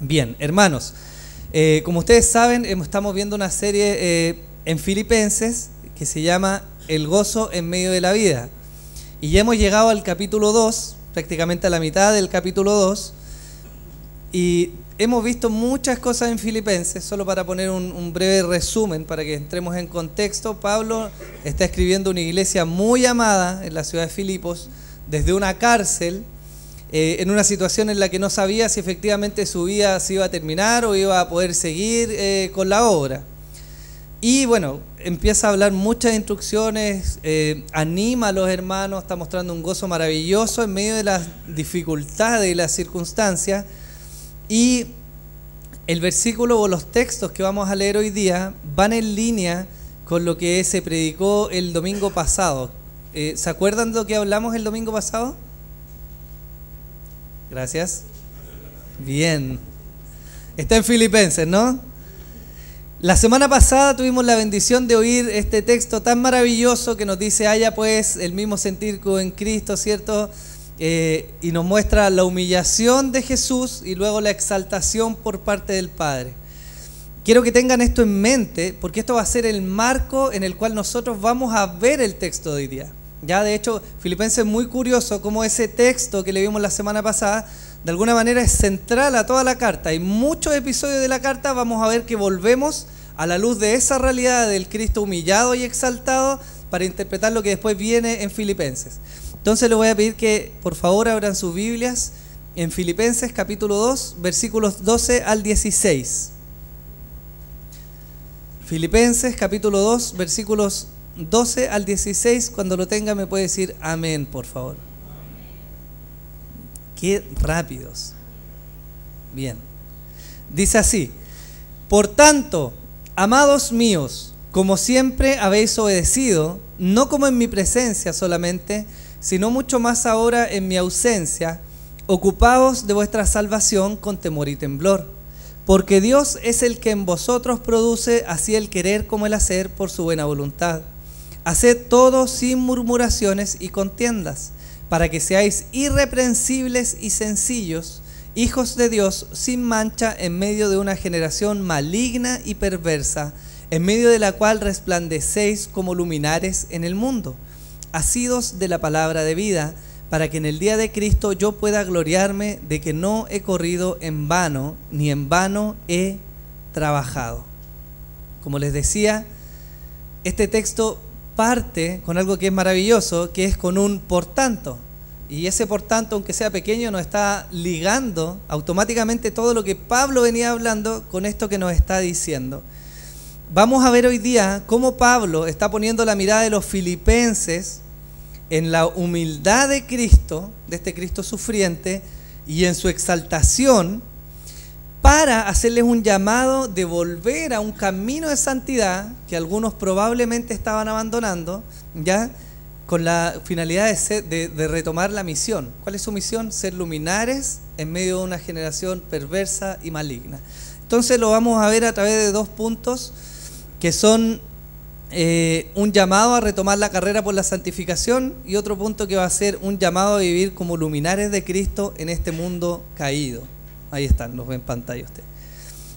Bien, hermanos, como ustedes saben, estamos viendo una serie en Filipenses que se llama El gozo en medio de la vida. Y ya hemos llegado al capítulo 2, prácticamente a la mitad del capítulo 2, y hemos visto muchas cosas en Filipenses. Solo para poner un breve resumen, para que entremos en contexto, Pablo está escribiendo una iglesia muy amada en la ciudad de Filipos, desde una cárcel, en una situación en la que no sabía si efectivamente su vida se iba a terminar o iba a poder seguir con la obra. Y bueno, empieza a hablar muchas instrucciones, anima a los hermanos, está mostrando un gozo maravilloso en medio de las dificultades y las circunstancias. Y el versículo o los textos que vamos a leer hoy día van en línea con lo que se predicó el domingo pasado. ¿Se acuerdan de lo que hablamos el domingo pasado? Gracias. Bien. Está en Filipenses, ¿no? La semana pasada tuvimos la bendición de oír este texto tan maravilloso que nos dice: haya pues el mismo sentir que en Cristo, ¿cierto? Y nos muestra la humillación de Jesús y luego la exaltación por parte del Padre. Quiero que tengan esto en mente, porque esto va a ser el marco en el cual nosotros vamos a ver el texto de hoy día. Ya, de hecho, Filipenses es muy curioso cómo ese texto que le vimos la semana pasada, de alguna manera es central a toda la carta. Y muchos episodios de la carta vamos a ver que volvemos a la luz de esa realidad del Cristo humillado y exaltado para interpretar lo que después viene en Filipenses. Entonces les voy a pedir que por favor abran sus Biblias en Filipenses capítulo 2, versículos 12 al 16. Filipenses capítulo 2, versículos 12 al 16, cuando lo tenga me puede decir amén, por favor. Qué rápidos. Bien. Dice así: por tanto, amados míos, como siempre habéis obedecido, no como en mi presencia solamente, sino mucho más ahora en mi ausencia, ocupaos de vuestra salvación con temor y temblor. Porque Dios es el que en vosotros produce así el querer como el hacer por su buena voluntad. Haced todo sin murmuraciones y contiendas, para que seáis irreprensibles y sencillos, hijos de Dios sin mancha en medio de una generación maligna y perversa, en medio de la cual resplandecéis como luminares en el mundo, asidos de la palabra de vida, para que en el día de Cristo yo pueda gloriarme de que no he corrido en vano, ni en vano he trabajado. Como les decía, este texto parte con algo que es maravilloso, que es con un por tanto. Y ese por tanto, aunque sea pequeño, nos está ligando automáticamente todo lo que Pablo venía hablando con esto que nos está diciendo. Vamos a ver hoy día cómo Pablo está poniendo la mirada de los filipenses en la humildad de Cristo, de este Cristo sufriente, y en su exaltación, para hacerles un llamado de volver a un camino de santidad que algunos probablemente estaban abandonando, ya con la finalidad de retomar la misión. ¿Cuál es su misión? Ser luminares en medio de una generación perversa y maligna. Entonces lo vamos a ver a través de dos puntos que son un llamado a retomar la carrera por la santificación, y otro punto que va a ser un llamado a vivir como luminares de Cristo en este mundo caído. Ahí están, los ven en pantalla usted.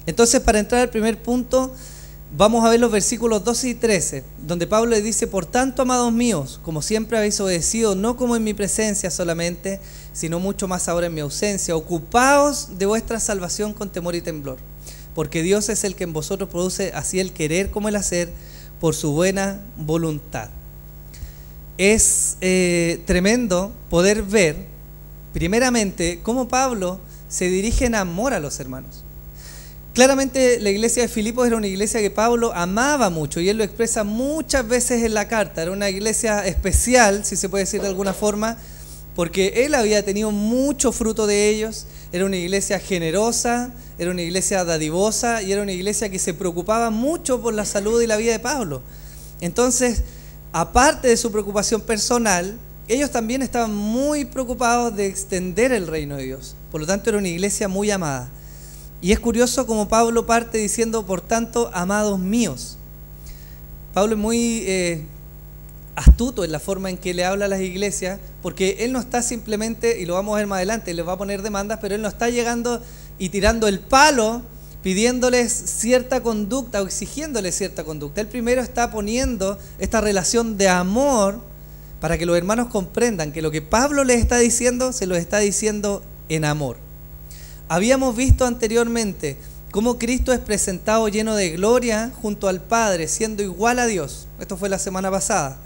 Entonces, para entrar al primer punto, vamos a ver los versículos 12 y 13, donde Pablo le dice: por tanto, amados míos, como siempre habéis obedecido, no como en mi presencia solamente, sino mucho más ahora en mi ausencia, ocupaos de vuestra salvación con temor y temblor, porque Dios es el que en vosotros produce así el querer como el hacer por su buena voluntad. Es tremendo poder ver, primeramente, cómo Pablo se dirige en amor a los hermanos. Claramente la iglesia de Filipos era una iglesia que Pablo amaba mucho, y él lo expresa muchas veces en la carta. Era una iglesia especial, si se puede decir de alguna forma, porque él había tenido mucho fruto de ellos. Era una iglesia generosa, era una iglesia dadivosa, y era una iglesia que se preocupaba mucho por la salud y la vida de Pablo. Entonces, aparte de su preocupación personal, ellos también estaban muy preocupados de extender el reino de Dios. Por lo tanto, era una iglesia muy amada. Y es curioso como Pablo parte diciendo: por tanto, amados míos. Pablo es muy astuto en la forma en que le habla a las iglesias, porque él no está simplemente, y lo vamos a ver más adelante, les va a poner demandas, pero él no está llegando y tirando el palo, pidiéndoles cierta conducta o exigiéndoles cierta conducta. Él primero está poniendo esta relación de amor para que los hermanos comprendan que lo que Pablo les está diciendo, se lo está diciendo en amor. Habíamos visto anteriormente cómo Cristo es presentado lleno de gloria junto al Padre, siendo igual a Dios. Esto fue la semana pasada.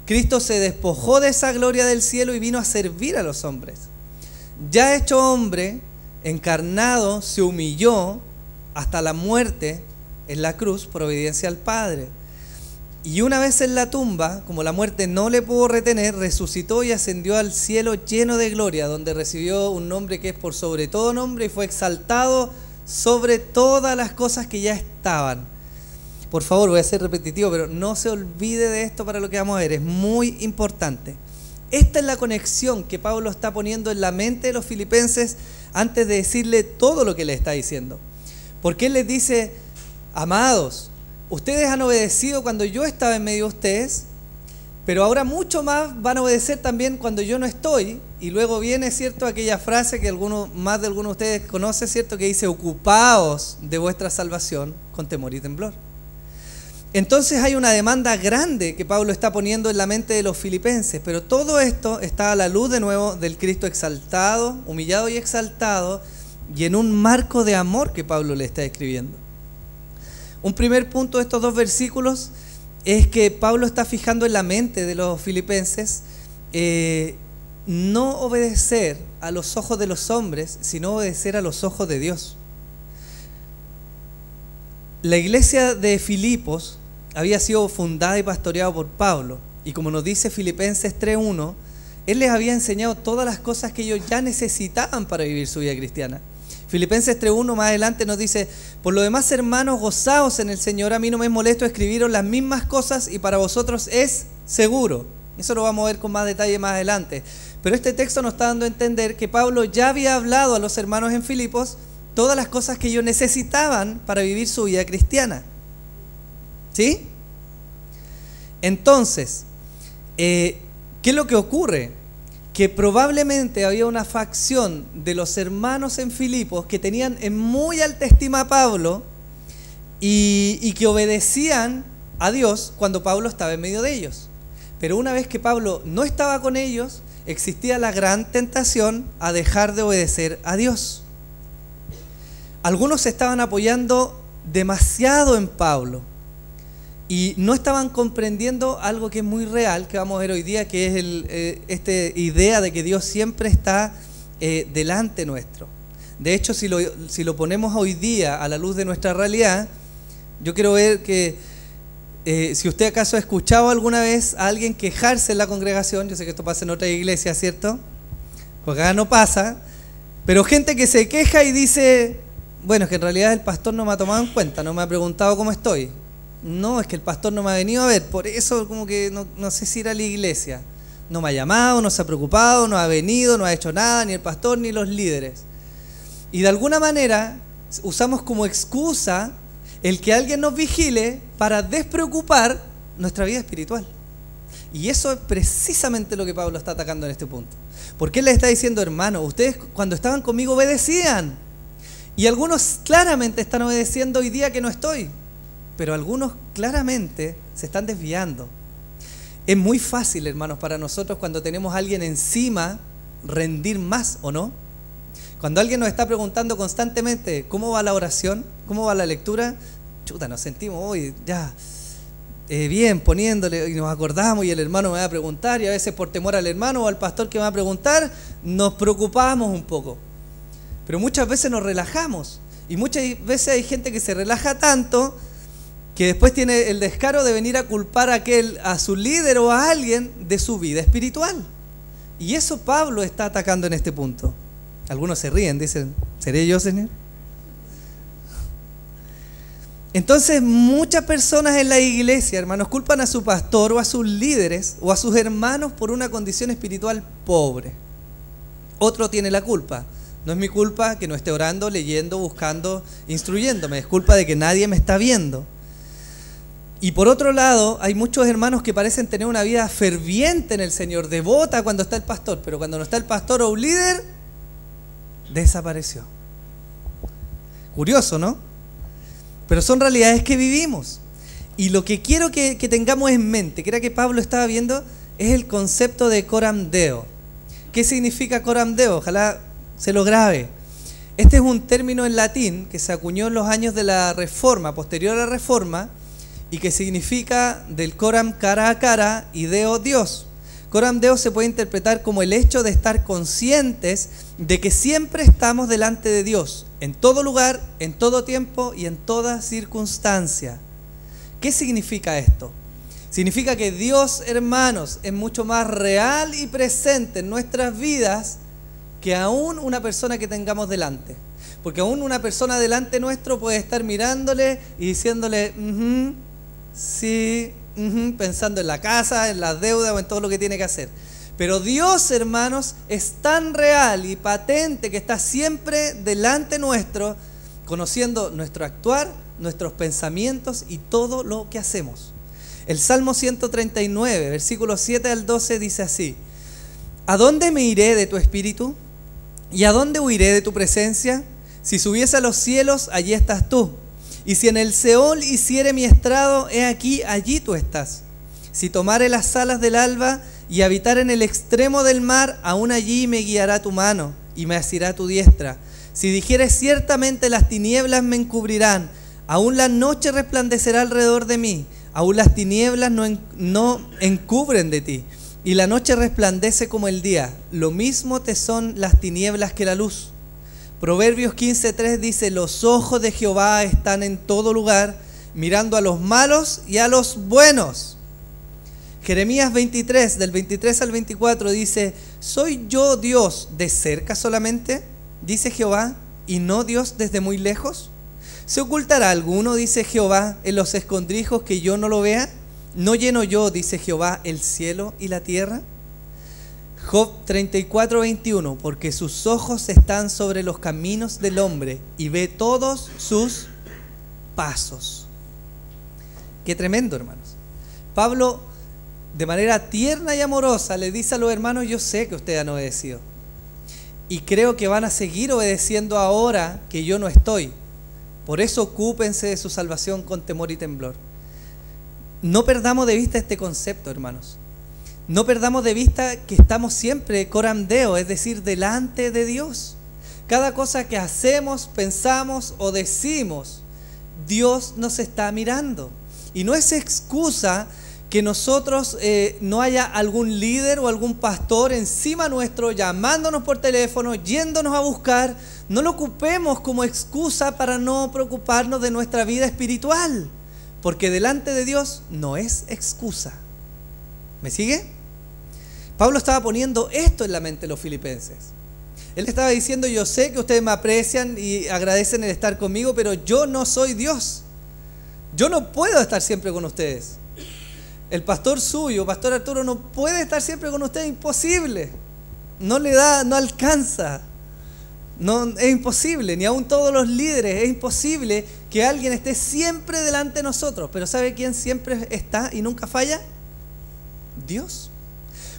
Cristo se despojó de esa gloria del cielo y vino a servir a los hombres. Ya hecho hombre, encarnado, se humilló hasta la muerte en la cruz por obediencia al Padre. Y una vez en la tumba, como la muerte no le pudo retener, resucitó y ascendió al cielo lleno de gloria, donde recibió un nombre que es por sobre todo nombre y fue exaltado sobre todas las cosas que ya estaban. Por favor, voy a ser repetitivo, pero no se olvide de esto para lo que vamos a ver, es muy importante. Esta es la conexión que Pablo está poniendo en la mente de los filipenses antes de decirle todo lo que le está diciendo. Porque él les dice: amados, ustedes han obedecido cuando yo estaba en medio de ustedes, pero ahora mucho más van a obedecer también cuando yo no estoy. Y luego viene, ¿cierto?, aquella frase que más de algunos de ustedes conocen, ¿cierto?, que dice: ocupaos de vuestra salvación con temor y temblor. Entonces hay una demanda grande que Pablo está poniendo en la mente de los filipenses, pero todo esto está a la luz de nuevo del Cristo exaltado, humillado y exaltado, y en un marco de amor que Pablo le está escribiendo. Un primer punto de estos dos versículos es que Pablo está fijando en la mente de los filipenses no obedecer a los ojos de los hombres, sino obedecer a los ojos de Dios. La iglesia de Filipos había sido fundada y pastoreada por Pablo, y como nos dice Filipenses 3:1, él les había enseñado todas las cosas que ellos ya necesitaban para vivir su vida cristiana. Filipenses 3:1 más adelante nos dice: por lo demás, hermanos, gozaos en el Señor. A mí no me es molesto escribiros las mismas cosas y para vosotros es seguro. Eso lo vamos a ver con más detalle más adelante. Pero este texto nos está dando a entender que Pablo ya había hablado a los hermanos en Filipos todas las cosas que ellos necesitaban para vivir su vida cristiana. ¿Sí? Entonces, ¿qué es lo que ocurre? Que probablemente había una facción de los hermanos en Filipos que tenían en muy alta estima a Pablo y que obedecían a Dios cuando Pablo estaba en medio de ellos. Pero una vez que Pablo no estaba con ellos, existía la gran tentación a dejar de obedecer a Dios. Algunos se estaban apoyando demasiado en Pablo y no estaban comprendiendo algo que es muy real, que vamos a ver hoy día, que es esta idea de que Dios siempre está delante nuestro. De hecho, si lo ponemos hoy día a la luz de nuestra realidad, yo quiero ver que si usted acaso ha escuchado alguna vez a alguien quejarse en la congregación, yo sé que esto pasa en otras iglesias, ¿cierto? Porque acá no pasa, pero gente que se queja y dice: bueno, es que en realidad el pastor no me ha tomado en cuenta, no me ha preguntado cómo estoy. No, es que el pastor no me ha venido a ver, por eso como que no sé si ir a la iglesia. No me ha llamado, no se ha preocupado, no ha venido, no ha hecho nada, ni el pastor ni los líderes. Y de alguna manera usamos como excusa el que alguien nos vigile para despreocupar nuestra vida espiritual. Y eso es precisamente lo que Pablo está atacando en este punto. Porque él les está diciendo: hermano, ustedes cuando estaban conmigo obedecían. Y algunos claramente están obedeciendo hoy día que no estoy. Pero algunos claramente se están desviando. Es muy fácil, hermanos, para nosotros cuando tenemos a alguien encima rendir más, ¿o no? Cuando alguien nos está preguntando constantemente ¿cómo va la oración? ¿Cómo va la lectura? Chuta, nos sentimos hoy ya bien poniéndole y nos acordamos y el hermano me va a preguntar y a veces por temor al hermano o al pastor que me va a preguntar nos preocupamos un poco. Pero muchas veces nos relajamos y muchas veces hay gente que se relaja tanto que después tiene el descaro de venir a culpar a su líder o a alguien de su vida espiritual. Y eso Pablo está atacando en este punto. Algunos se ríen, dicen: ¿seré yo, Señor? Entonces muchas personas en la iglesia, hermanos, culpan a su pastor o a sus líderes o a sus hermanos por una condición espiritual pobre. Otro tiene la culpa. No es mi culpa que no esté orando, leyendo, buscando, instruyéndome. Es culpa de que nadie me está viendo. Y por otro lado, hay muchos hermanos que parecen tener una vida ferviente en el Señor, devota cuando está el pastor, pero cuando no está el pastor o un líder, desapareció. Curioso, ¿no? Pero son realidades que vivimos. Y lo que quiero que tengamos en mente, que era que Pablo estaba viendo, es el concepto de coram deo. ¿Qué significa coram deo? Ojalá se lo grabe. Este es un término en latín que se acuñó en los años de la Reforma, posterior a la Reforma, y que significa del coram cara a cara y deo Dios. Coram deo se puede interpretar como el hecho de estar conscientes de que siempre estamos delante de Dios, en todo lugar, en todo tiempo y en toda circunstancia. ¿Qué significa esto? Significa que Dios, hermanos, es mucho más real y presente en nuestras vidas que aún una persona que tengamos delante. Porque aún una persona delante nuestro puede estar mirándole y diciéndole, sí, pensando en la casa, en las deudas o en todo lo que tiene que hacer. Pero Dios, hermanos, es tan real y patente que está siempre delante nuestro, conociendo nuestro actuar, nuestros pensamientos y todo lo que hacemos. El Salmo 139, versículos 7 al 12 dice así: ¿A dónde me iré de tu espíritu? ¿Y a dónde huiré de tu presencia? Si subiese a los cielos, allí estás tú. Y si en el Seol hiciere mi estrado, he aquí, allí tú estás. Si tomare las alas del alba y habitar en el extremo del mar, aún allí me guiará tu mano y me asirá tu diestra. Si dijere ciertamente las tinieblas me encubrirán, aún la noche resplandecerá alrededor de mí, aún las tinieblas no encubren de ti. Y la noche resplandece como el día, lo mismo te son las tinieblas que la luz. Proverbios 15:3 dice: los ojos de Jehová están en todo lugar, mirando a los malos y a los buenos. Jeremías 23, del 23 al 24 dice: ¿soy yo Dios de cerca solamente? Dice Jehová, y no Dios desde muy lejos. ¿Se ocultará alguno, dice Jehová, en los escondrijos que yo no lo vea? ¿No lleno yo, dice Jehová, el cielo y la tierra? Job 34:21, porque sus ojos están sobre los caminos del hombre y ve todos sus pasos. Qué tremendo, hermanos. Pablo, de manera tierna y amorosa, le dice a los hermanos: yo sé que ustedes han obedecido y creo que van a seguir obedeciendo ahora que yo no estoy. Por eso ocúpense de su salvación con temor y temblor. No perdamos de vista este concepto, hermanos. No perdamos de vista que estamos siempre coram deo, es decir, delante de Dios. Cada cosa que hacemos, pensamos o decimos, Dios nos está mirando. Y no es excusa que nosotros no haya algún líder o algún pastor encima nuestro llamándonos por teléfono, yéndonos a buscar. No lo ocupemos como excusa para no preocuparnos de nuestra vida espiritual, porque delante de Dios no es excusa. ¿Me sigue? Pablo estaba poniendo esto en la mente de los filipenses. Él estaba diciendo: yo sé que ustedes me aprecian y agradecen el estar conmigo, pero yo no soy Dios. Yo no puedo estar siempre con ustedes. El pastor suyo, Pastor Arturo, no puede estar siempre con ustedes, imposible. No le da, no alcanza. No, es imposible, ni aun todos los líderes, es imposible que alguien esté siempre delante de nosotros. Pero ¿sabe quién siempre está y nunca falla? Dios.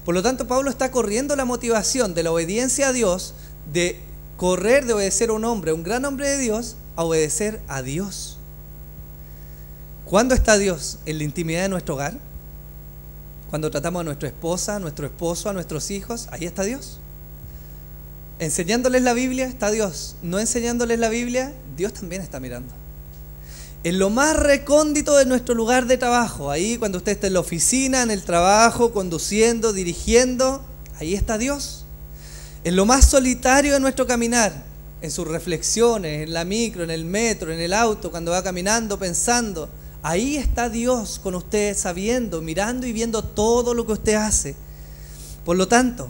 Por lo tanto, Pablo está corriendo la motivación de la obediencia a Dios, de correr de obedecer a un hombre, un gran hombre de Dios, a obedecer a Dios. ¿Cuándo está Dios? En la intimidad de nuestro hogar. Cuando tratamos a nuestra esposa, a nuestro esposo, a nuestros hijos, ahí está Dios. Enseñándoles la Biblia, está Dios. No enseñándoles la Biblia, Dios también está mirando. En lo más recóndito de nuestro lugar de trabajo, ahí cuando usted está en la oficina, en el trabajo, conduciendo, dirigiendo, ahí está Dios. En lo más solitario de nuestro caminar, en sus reflexiones, en la micro, en el metro, en el auto, cuando va caminando, pensando, ahí está Dios con usted, sabiendo, mirando y viendo todo lo que usted hace. Por lo tanto,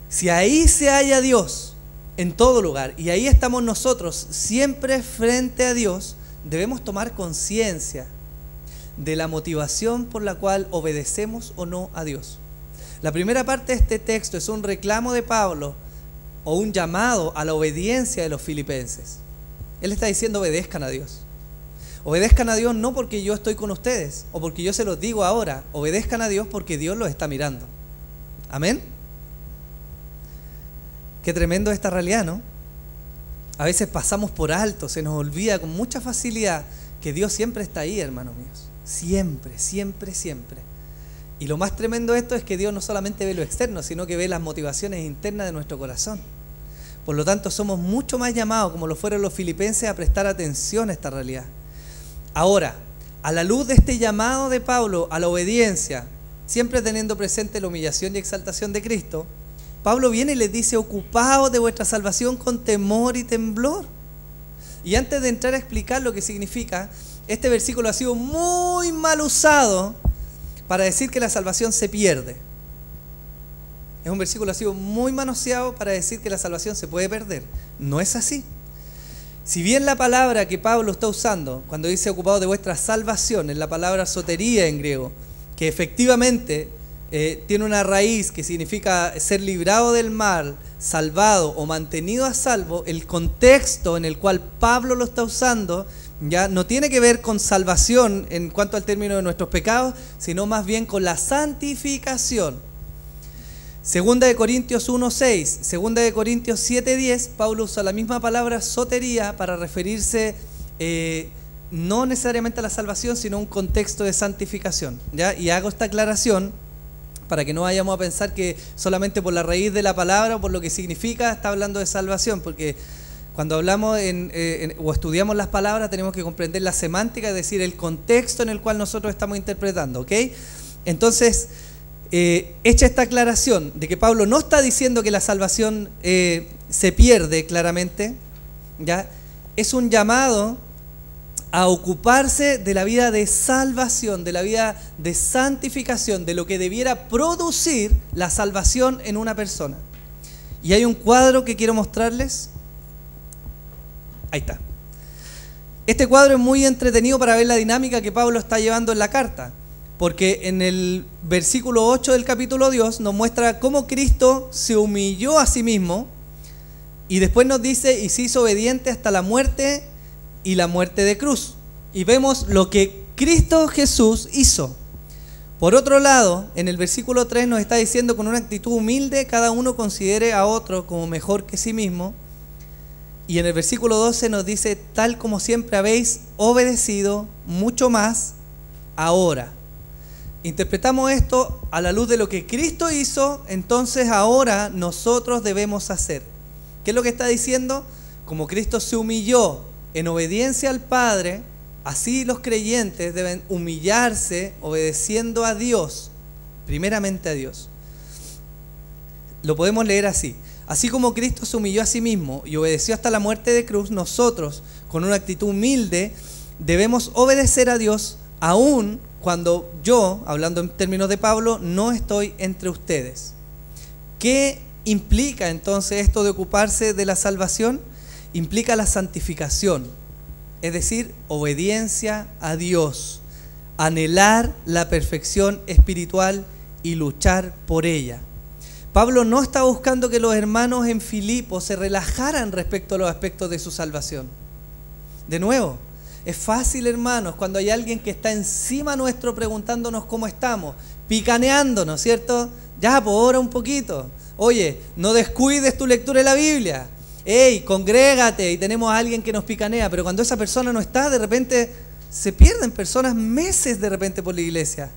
si ahí se halla Dios en todo lugar y ahí estamos nosotros siempre frente a Dios, debemos tomar conciencia de la motivación por la cual obedecemos o no a Dios. La primera parte de este texto es un reclamo de Pablo o un llamado a la obediencia de los filipenses. Él está diciendo: obedezcan a Dios. Obedezcan a Dios no porque yo estoy con ustedes o porque yo se los digo ahora. Obedezcan a Dios porque Dios los está mirando. Amén. Qué tremendo esta realidad, ¿no? A veces pasamos por alto, se nos olvida con mucha facilidad que Dios siempre está ahí, hermanos míos. Siempre, siempre, siempre. Y lo más tremendo de esto es que Dios no solamente ve lo externo, sino que ve las motivaciones internas de nuestro corazón. Por lo tanto, somos mucho más llamados, como lo fueron los filipenses, a prestar atención a esta realidad. Ahora, a la luz de este llamado de Pablo a la obediencia, siempre teniendo presente la humillación y exaltación de Cristo, Pablo viene y les dice: ocupaos de vuestra salvación con temor y temblor. Y antes de entrar a explicar lo que significa, este versículo ha sido muy mal usado para decir que la salvación se pierde. Es un versículo que ha sido muy manoseado para decir que la salvación se puede perder. No es así. Si bien la palabra que Pablo está usando cuando dice ocupado de vuestra salvación es la palabra sotería en griego, que efectivamente tiene una raíz que significa ser librado del mal, salvado o mantenido a salvo, el contexto en el cual Pablo lo está usando ya no tiene que ver con salvación en cuanto al término de nuestros pecados, sino más bien con la santificación. Segunda de Corintios 1:6, Segunda de Corintios 7:10, Pablo usa la misma palabra sotería para referirse no necesariamente a la salvación, sino a un contexto de santificación, ¿ya? Y hago esta aclaración para que no vayamos a pensar que solamente por la raíz de la palabra o por lo que significa está hablando de salvación, porque cuando hablamos o estudiamos las palabras tenemos que comprender la semántica, es decir, el contexto en el cual nosotros estamos interpretando, ¿ok? Entonces, hecha esta aclaración de que Pablo no está diciendo que la salvación se pierde claramente, ¿ya? Es un llamado a ocuparse de la vida de salvación, de la vida de santificación, de lo que debiera producir la salvación en una persona. Y hay un cuadro que quiero mostrarles. Ahí está. Este cuadro es muy entretenido para ver la dinámica que Pablo está llevando en la carta, porque en el versículo 8 del capítulo 2 nos muestra cómo Cristo se humilló a sí mismo y después nos dice: y se hizo obediente hasta la muerte y la muerte de cruz. Y vemos lo que Cristo Jesús hizo. Por otro lado, en el versículo 3 nos está diciendo: con una actitud humilde cada uno considere a otro como mejor que sí mismo. Y en el versículo 12 nos dice: tal como siempre habéis obedecido, mucho más ahora. Interpretamos esto a la luz de lo que Cristo hizo, entonces ahora nosotros debemos hacer. ¿Qué es lo que está diciendo? Como Cristo se humilló en obediencia al Padre, así los creyentes deben humillarse obedeciendo a Dios, primeramente a Dios. Lo podemos leer así: así como Cristo se humilló a sí mismo y obedeció hasta la muerte de cruz, nosotros, con una actitud humilde, debemos obedecer a Dios, aún cuando yo, hablando en términos de Pablo, no estoy entre ustedes. ¿Qué implica entonces esto de ocuparse de la salvación? Implica la santificación, es decir, obediencia a Dios, anhelar la perfección espiritual y luchar por ella. Pablo no está buscando que los hermanos en Filipo se relajaran respecto a los aspectos de su salvación. De nuevo, es fácil, hermanos, cuando hay alguien que está encima nuestro preguntándonos cómo estamos, picaneándonos, ¿cierto? Ya, pues ora un poquito. Oye, no descuides tu lectura de la Biblia. Hey, congrégate, y tenemos a alguien que nos picanea, pero cuando esa persona no está, de repente se pierden personas meses de repente por la iglesia.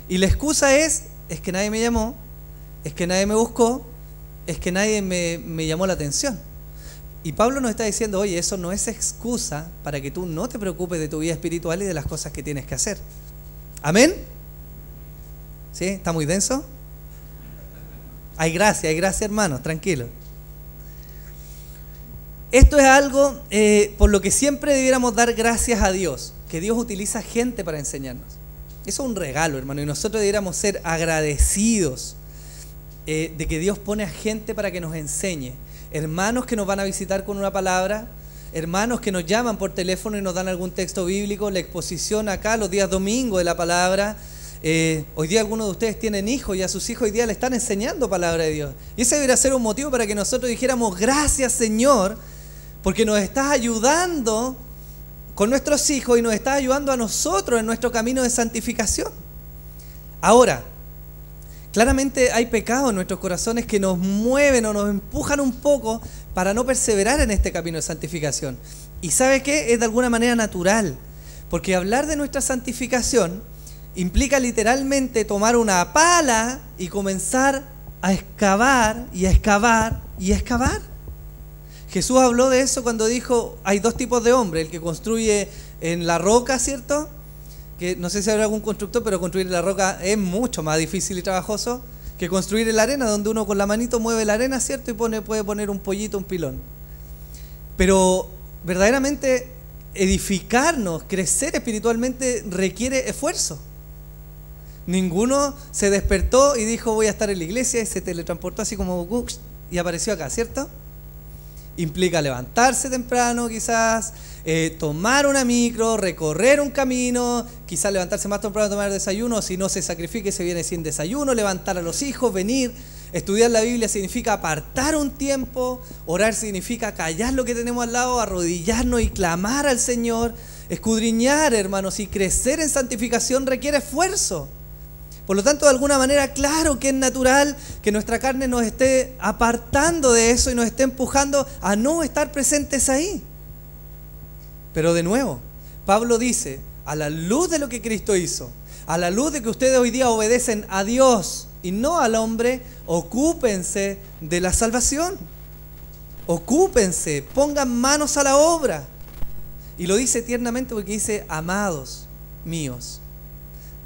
Y la excusa es que nadie me llamó, es que nadie me buscó, es que nadie me llamó la atención. Y Pablo nos está diciendo: oye, eso no es excusa para que tú no te preocupes de tu vida espiritual y de las cosas que tienes que hacer. ¿Amén? ¿Sí? ¿Está muy denso? Hay gracia, hermanos, tranquilo. Esto es algo por lo que siempre debiéramos dar gracias a Dios, que Dios utiliza gente para enseñarnos. Eso es un regalo, hermano, y nosotros debiéramos ser agradecidos de que Dios pone a gente para que nos enseñe. Hermanos que nos van a visitar con una palabra, hermanos que nos llaman por teléfono y nos dan algún texto bíblico, la exposición acá los días domingos de la palabra. Hoy día algunos de ustedes tienen hijos y a sus hijos hoy día le están enseñando palabra de Dios. Y ese debería ser un motivo para que nosotros dijéramos: gracias, Señor, porque nos estás ayudando con nuestros hijos y nos estás ayudando a nosotros en nuestro camino de santificación. Ahora, Claramente hay pecados en nuestros corazones que nos mueven o nos empujan un poco para no perseverar en este camino de santificación. ¿Y sabe qué? Es de alguna manera natural, porque hablar de nuestra santificación implica literalmente tomar una pala y comenzar a excavar y a excavar y a excavar. Jesús habló de eso cuando dijo, hay dos tipos de hombre, el que construye en la roca, ¿cierto? Que no sé si habrá algún constructor, pero construir en la roca es mucho más difícil y trabajoso que construir en la arena, donde uno con la manito mueve la arena, ¿cierto? Y puede poner un pollito, un pilón. Pero verdaderamente edificarnos, crecer espiritualmente requiere esfuerzo. Ninguno se despertó y dijo voy a estar en la iglesia y se teletransportó así como y apareció acá, ¿cierto? Implica levantarse temprano quizás, tomar una micro, recorrer un camino, quizás levantarse más temprano a tomar desayuno, si no se sacrifique se viene sin desayuno, levantar a los hijos, venir, estudiar la Biblia significa apartar un tiempo, orar significa callar lo que tenemos al lado, arrodillarnos y clamar al Señor, escudriñar, hermanos, y crecer en santificación requiere esfuerzo. Por lo tanto, de alguna manera, claro que es natural que nuestra carne nos esté apartando de eso y nos esté empujando a no estar presentes ahí. Pero de nuevo, Pablo dice, a la luz de lo que Cristo hizo, a la luz de que ustedes hoy día obedecen a Dios y no al hombre, ocúpense de la salvación. Ocúpense, pongan manos a la obra. Y lo dice tiernamente porque dice, amados míos.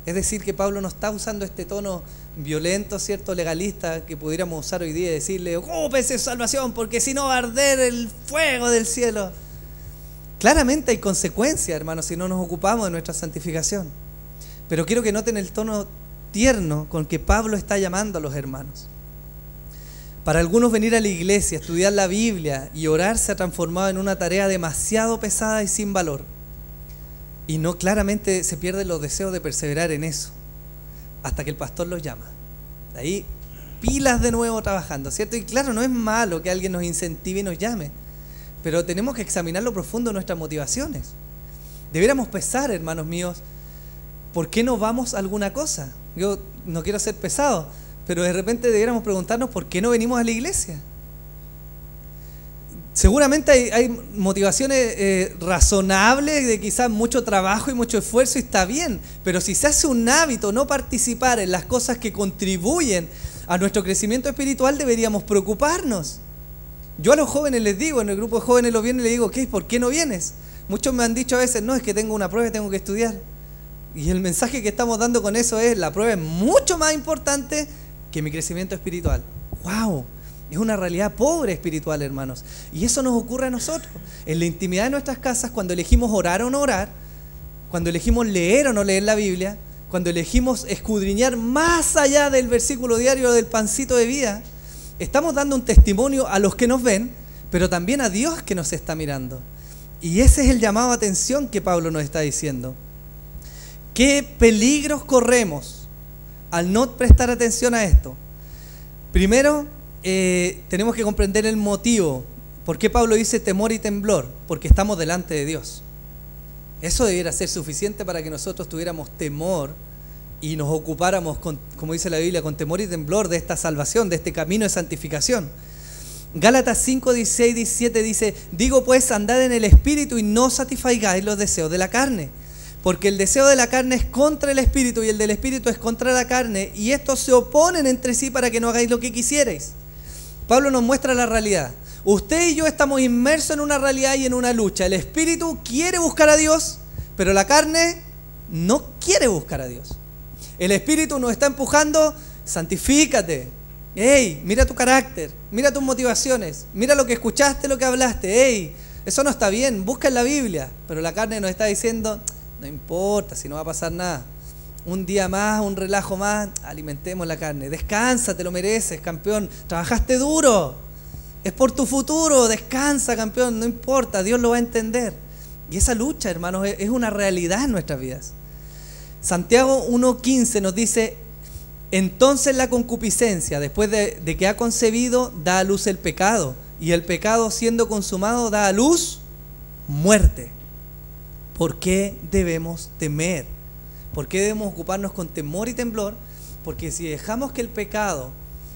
Es decir, que Pablo no está usando este tono violento, ¿cierto?, legalista, que pudiéramos usar hoy día y decirle, ocúpese de salvación, porque si no va a arder el fuego del cielo. Claramente hay consecuencias, hermanos, si no nos ocupamos de nuestra santificación. Pero quiero que noten el tono tierno con que Pablo está llamando a los hermanos. Para algunos venir a la iglesia, estudiar la Biblia y orar se ha transformado en una tarea demasiado pesada y sin valor. Y no, claramente se pierden los deseos de perseverar en eso hasta que el pastor los llama. De ahí pilas de nuevo trabajando, ¿cierto? Y claro, no es malo que alguien nos incentive y nos llame, pero tenemos que examinar lo profundo de nuestras motivaciones. Debiéramos pensar, hermanos míos, ¿por qué no vamos a alguna cosa? Yo no quiero ser pesado, pero de repente debiéramos preguntarnos ¿por qué no venimos a la iglesia? Seguramente hay motivaciones razonables de quizás mucho trabajo y mucho esfuerzo y está bien, pero si se hace un hábito no participar en las cosas que contribuyen a nuestro crecimiento espiritual, deberíamos preocuparnos. Yo a los jóvenes les digo, en el grupo de jóvenes los viernes les digo, ¿qué? ¿Por qué no vienes? Muchos me han dicho a veces, no, es que tengo una prueba y tengo que estudiar. Y el mensaje que estamos dando con eso es, la prueba es mucho más importante que mi crecimiento espiritual. ¡Wow! Es una realidad pobre espiritual, hermanos. Y eso nos ocurre a nosotros. En la intimidad de nuestras casas, cuando elegimos orar o no orar, cuando elegimos leer o no leer la Biblia, cuando elegimos escudriñar más allá del versículo diario del pancito de vida, estamos dando un testimonio a los que nos ven, pero también a Dios que nos está mirando. Y ese es el llamado a atención que Pablo nos está diciendo. ¿Qué peligros corremos al no prestar atención a esto? Primero, tenemos que comprender el motivo. ¿Por qué Pablo dice temor y temblor? Porque estamos delante de Dios. Eso debiera ser suficiente para que nosotros tuviéramos temor y nos ocupáramos, como dice la Biblia, con temor y temblor de esta salvación, de este camino de santificación. Gálatas 5, 16, 17 dice, digo pues, andad en el Espíritu y no satisfagáis los deseos de la carne. Porque el deseo de la carne es contra el Espíritu y el del Espíritu es contra la carne, y estos se oponen entre sí para que no hagáis lo que quisierais. Pablo nos muestra la realidad. Usted y yo estamos inmersos en una realidad y en una lucha. El Espíritu quiere buscar a Dios, pero la carne no quiere buscar a Dios. El Espíritu nos está empujando, santifícate. Hey, mira tu carácter, mira tus motivaciones, mira lo que escuchaste, lo que hablaste. Hey, eso no está bien, busca en la Biblia. Pero la carne nos está diciendo, no importa, si no va a pasar nada. Un día más, un relajo más, alimentemos la carne. Descansa, te lo mereces, campeón. Trabajaste duro. Es por tu futuro. Descansa, campeón. No importa, Dios lo va a entender. Y esa lucha, hermanos, es una realidad en nuestras vidas. Santiago 1:15 nos dice, entonces la concupiscencia, después de que ha concebido, da a luz el pecado. Y el pecado, siendo consumado, da a luz muerte. ¿Por qué debemos temer? ¿Por qué debemos ocuparnos con temor y temblor Porque si dejamos que el pecado,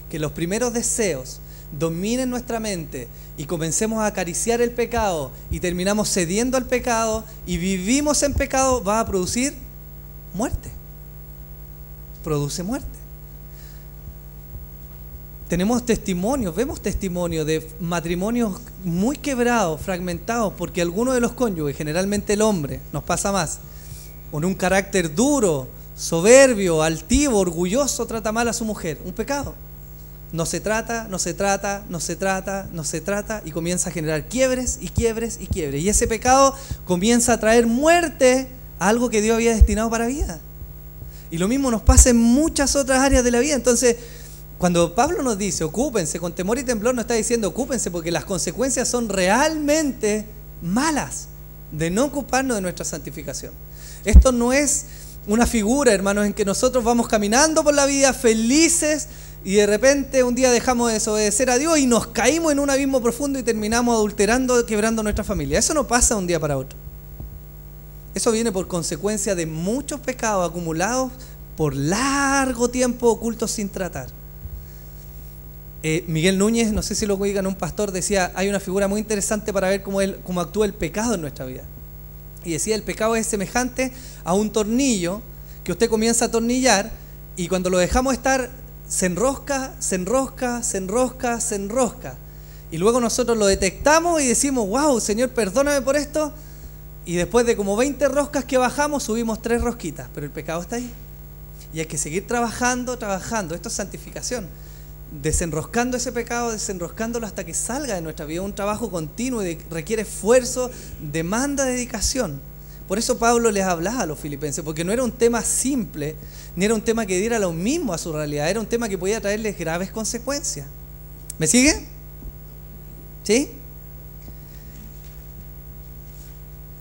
que los primeros deseos dominen nuestra mente y comencemos a acariciar el pecado y terminamos cediendo al pecado y vivimos en pecado, va a producir muerte. Produce muerte. Tenemos testimonios, vemos testimonios de matrimonios muy quebrados, fragmentados, porque alguno de los cónyuges, generalmente el hombre, nos pasa más, con un carácter duro, soberbio, altivo, orgulloso, trata mal a su mujer. Un pecado. No se trata y comienza a generar quiebres y quiebres y quiebres. Y ese pecado comienza a traer muerte a algo que Dios había destinado para vida. Y lo mismo nos pasa en muchas otras áreas de la vida. Entonces, cuando Pablo nos dice, ocúpense, con temor y temblor, nos está diciendo, ocúpense, porque las consecuencias son realmente malas de no ocuparnos de nuestra santificación. Esto no es una figura, hermanos, en que nosotros vamos caminando por la vida felices y de repente un día dejamos de desobedecer a Dios y nos caímos en un abismo profundo y terminamos adulterando, quebrando nuestra familia. Eso no pasa de un día para otro. Eso viene por consecuencia de muchos pecados acumulados por largo tiempo ocultos sin tratar. Miguel Núñez, no sé si lo oigan, un pastor, decía, hay una figura muy interesante para ver cómo actúa el pecado en nuestra vida. Y decía, el pecado es semejante a un tornillo que usted comienza a atornillar y cuando lo dejamos estar, se enrosca. Y luego nosotros lo detectamos y decimos, wow, Señor, perdóname por esto. Y después de como 20 roscas que bajamos, subimos 3 rosquitas. Pero el pecado está ahí. Y hay que seguir trabajando. Esto es santificación. Desenroscando ese pecado, desenroscándolo hasta que salga de nuestra vida. Un trabajo continuo y requiere esfuerzo, demanda dedicación. Por eso Pablo les hablaba a los filipenses, porque no era un tema simple, ni era un tema que diera lo mismo a su realidad, era un tema que podía traerles graves consecuencias. ¿Me sigue? ¿Sí?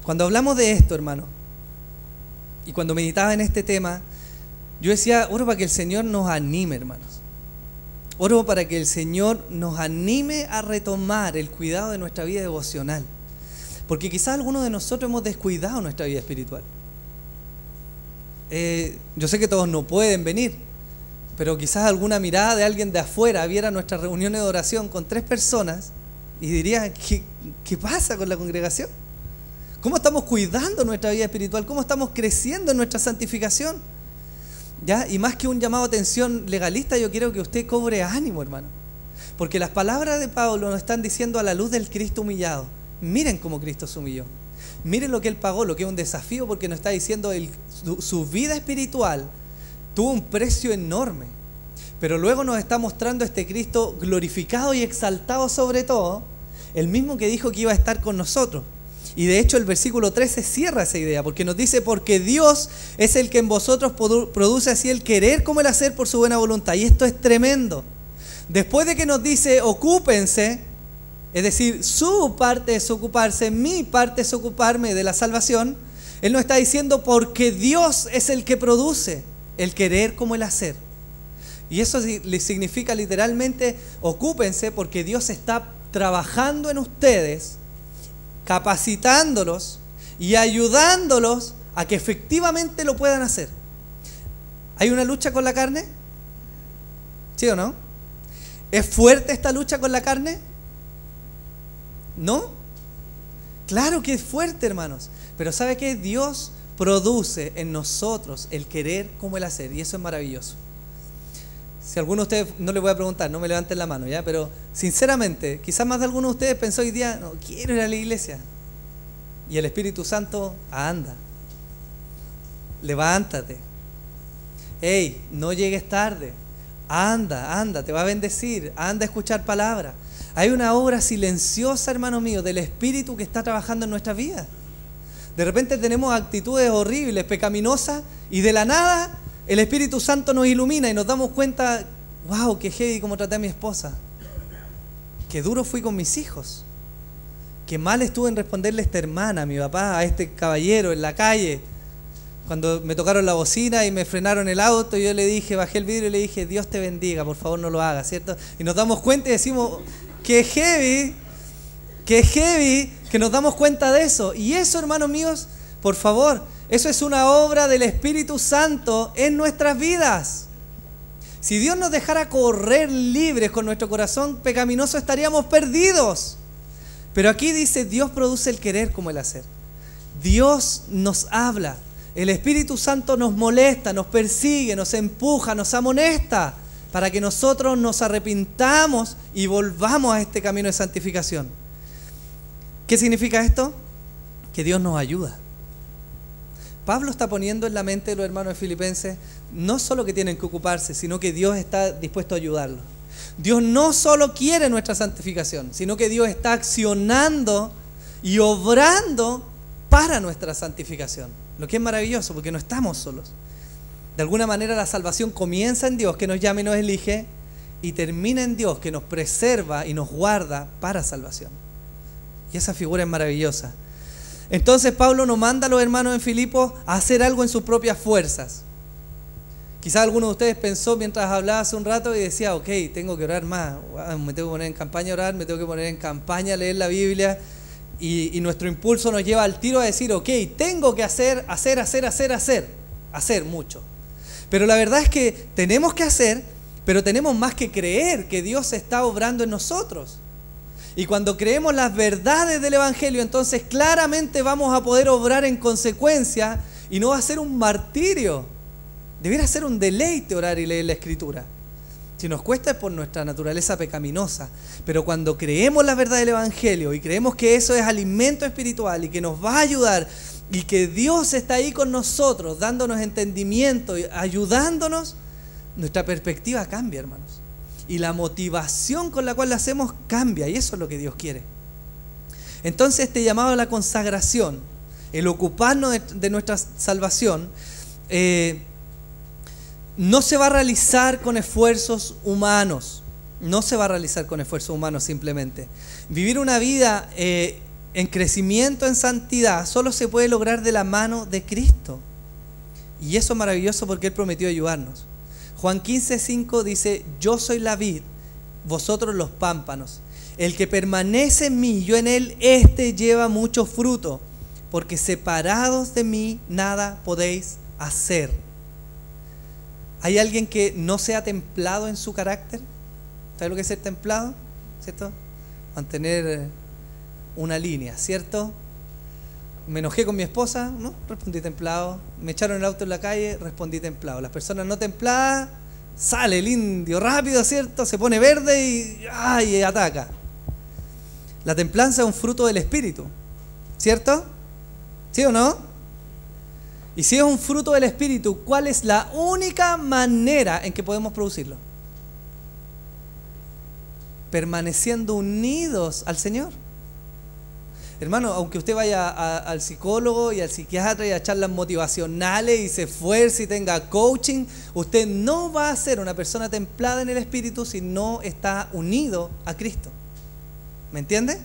Cuando hablamos de esto, hermano, y cuando meditaba en este tema, yo decía, oro para que el Señor nos anime, hermanos. Oro para que el Señor nos anime a retomar el cuidado de nuestra vida devocional. Porque quizás algunos de nosotros hemos descuidado nuestra vida espiritual. Yo sé que todos no pueden venir, pero quizás alguna mirada de alguien de afuera viera nuestras reuniones de oración con 3 personas y diría, ¿qué pasa con la congregación? ¿Cómo estamos cuidando nuestra vida espiritual? ¿Cómo estamos creciendo en nuestra santificación? ¿Ya? Y más que un llamado a atención legalista, yo quiero que usted cobre ánimo, hermano. Porque las palabras de Pablo nos están diciendo a la luz del Cristo humillado. Miren cómo Cristo se humilló. Miren lo que Él pagó, lo que es un desafío, porque nos está diciendo su vida espiritual tuvo un precio enorme. Pero luego nos está mostrando este Cristo glorificado y exaltado sobre todo, el mismo que dijo que iba a estar con nosotros. Y de hecho el versículo 13 cierra esa idea, porque nos dice, porque Dios es el que en vosotros produce así el querer como el hacer por su buena voluntad. Y esto es tremendo. Después de que nos dice, ocúpense, es decir, su parte es ocuparse, mi parte es ocuparme de la salvación, Él nos está diciendo, porque Dios es el que produce el querer como el hacer. Y eso le significa literalmente, ocúpense porque Dios está trabajando en ustedes, capacitándolos y ayudándolos a que efectivamente lo puedan hacer. ¿Hay una lucha con la carne? ¿Sí o no? ¿Es fuerte esta lucha con la carne? ¿No? Claro que es fuerte, hermanos. Pero ¿sabe qué? Dios produce en nosotros el querer como el hacer. Y eso es maravilloso. Si a alguno de ustedes, no les voy a preguntar, no me levanten la mano, ¿ya? Pero sinceramente, quizás más de alguno de ustedes pensó hoy día, no quiero ir a la iglesia. Y el Espíritu Santo, anda. Levántate. Hey, no llegues tarde. Anda, te va a bendecir. Anda a escuchar palabra. Hay una obra silenciosa, hermano mío, del Espíritu que está trabajando en nuestra vida. De repente tenemos actitudes horribles, pecaminosas, y de la nada el Espíritu Santo nos ilumina y nos damos cuenta, wow, qué heavy como traté a mi esposa. Qué duro fui con mis hijos. Qué mal estuve en responderle a esta hermana, a mi papá, a este caballero en la calle. Cuando me tocaron la bocina y me frenaron el auto, yo le dije, bajé el vidrio y le dije, Dios te bendiga, por favor no lo hagas, ¿cierto? Y nos damos cuenta y decimos, qué heavy, que nos damos cuenta de eso. Y eso, hermanos míos, por favor, eso es una obra del Espíritu Santo en nuestras vidas. Si Dios nos dejara correr libres con nuestro corazón pecaminoso, estaríamos perdidos. Pero aquí dice, Dios produce el querer como el hacer. Dios nos habla. El Espíritu Santo nos molesta, nos persigue, nos empuja, nos amonesta para que nosotros nos arrepintamos y volvamos a este camino de santificación. ¿Qué significa esto? Que Dios nos ayuda. Pablo está poniendo en la mente de los hermanos de Filipenses no solo que tienen que ocuparse, sino que Dios está dispuesto a ayudarlos. Dios no solo quiere nuestra santificación, sino que Dios está accionando y obrando para nuestra santificación. Lo que es maravilloso, porque no estamos solos. De alguna manera la salvación comienza en Dios, que nos llama y nos elige, y termina en Dios, que nos preserva y nos guarda para salvación. Y esa figura es maravillosa. Entonces Pablo nos manda a los hermanos en Filipos a hacer algo en sus propias fuerzas. Quizás alguno de ustedes pensó mientras hablaba hace un rato y decía, ok, tengo que orar más, me tengo que poner en campaña a orar, me tengo que poner en campaña a leer la Biblia, y nuestro impulso nos lleva al tiro a decir, ok, tengo que hacer mucho. Pero la verdad es que tenemos que hacer, pero tenemos más que creer que Dios está obrando en nosotros. Y cuando creemos las verdades del Evangelio, entonces claramente vamos a poder obrar en consecuencia y no va a ser un martirio. Debiera ser un deleite orar y leer la Escritura. Si nos cuesta es por nuestra naturaleza pecaminosa. Pero cuando creemos la verdad del Evangelio y creemos que eso es alimento espiritual y que nos va a ayudar y que Dios está ahí con nosotros, dándonos entendimiento y ayudándonos, nuestra perspectiva cambia, hermanos. Y la motivación con la cual lo hacemos cambia, y eso es lo que Dios quiere. Entonces este llamado a la consagración, el ocuparnos de nuestra salvación, no se va a realizar con esfuerzos humanos. No se va a realizar con esfuerzos humanos simplemente. Vivir una vida en crecimiento, en santidad, solo se puede lograr de la mano de Cristo. Y eso es maravilloso porque Él prometió ayudarnos. Juan 15:5 dice, yo soy la vid, vosotros los pámpanos. El que permanece en mí, yo en él, éste lleva mucho fruto, porque separados de mí nada podéis hacer. ¿Hay alguien que no sea templado en su carácter? ¿Sabes lo que es ser templado? ¿Cierto? Mantener una línea, ¿cierto? Me enojé con mi esposa, ¿no? Respondí templado. Me echaron el auto en la calle, respondí templado. Las personas no templadas, sale el indio rápido, ¿cierto? Se pone verde y ataca. La templanza es un fruto del Espíritu, ¿cierto? ¿Sí o no? Y si es un fruto del Espíritu, ¿cuál es la única manera en que podemos producirlo? Permaneciendo unidos al Señor. Hermano, aunque usted vaya al psicólogo y al psiquiatra y a charlas motivacionales y se esfuerce y tenga coaching, usted no va a ser una persona templada en el Espíritu si no está unido a Cristo. ¿Me entiende?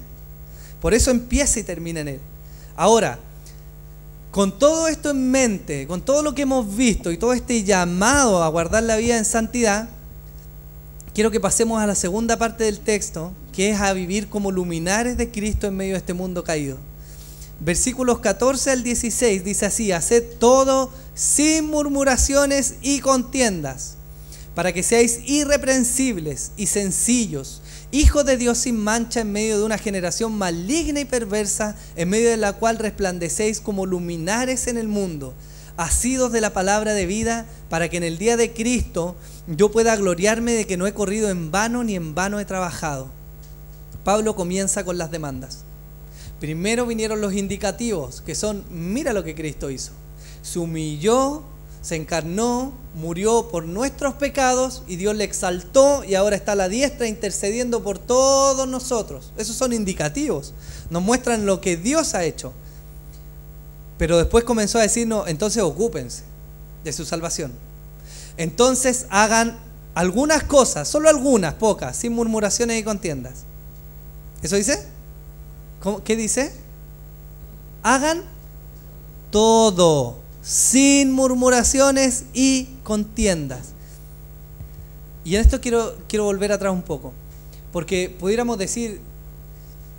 Por eso empieza y termina en Él. Ahora, con todo esto en mente, con todo lo que hemos visto y todo este llamado a guardar la vida en santidad, quiero que pasemos a la segunda parte del texto, que es a vivir como luminares de Cristo en medio de este mundo caído. Versículos 14 al 16 dice así: haced todo sin murmuraciones y contiendas, para que seáis irreprensibles y sencillos, hijos de Dios sin mancha en medio de una generación maligna y perversa, en medio de la cual resplandecéis como luminares en el mundo, asidos de la palabra de vida, para que en el día de Cristo yo pueda gloriarme de que no he corrido en vano ni en vano he trabajado. Pablo comienza con las demandas. Primero vinieron los indicativos, que son: mira lo que Cristo hizo. Se humilló, se encarnó, murió por nuestros pecados y Dios le exaltó y ahora está a la diestra intercediendo por todos nosotros. Esos son indicativos, nos muestran lo que Dios ha hecho. Pero después comenzó a decirnos: entonces ocúpense de su salvación. Entonces hagan algunas cosas, solo algunas, pocas, sin murmuraciones y contiendas. ¿Eso dice? ¿Qué dice? Hagan todo sin murmuraciones y contiendas. Y en esto quiero volver atrás un poco, porque pudiéramos decir,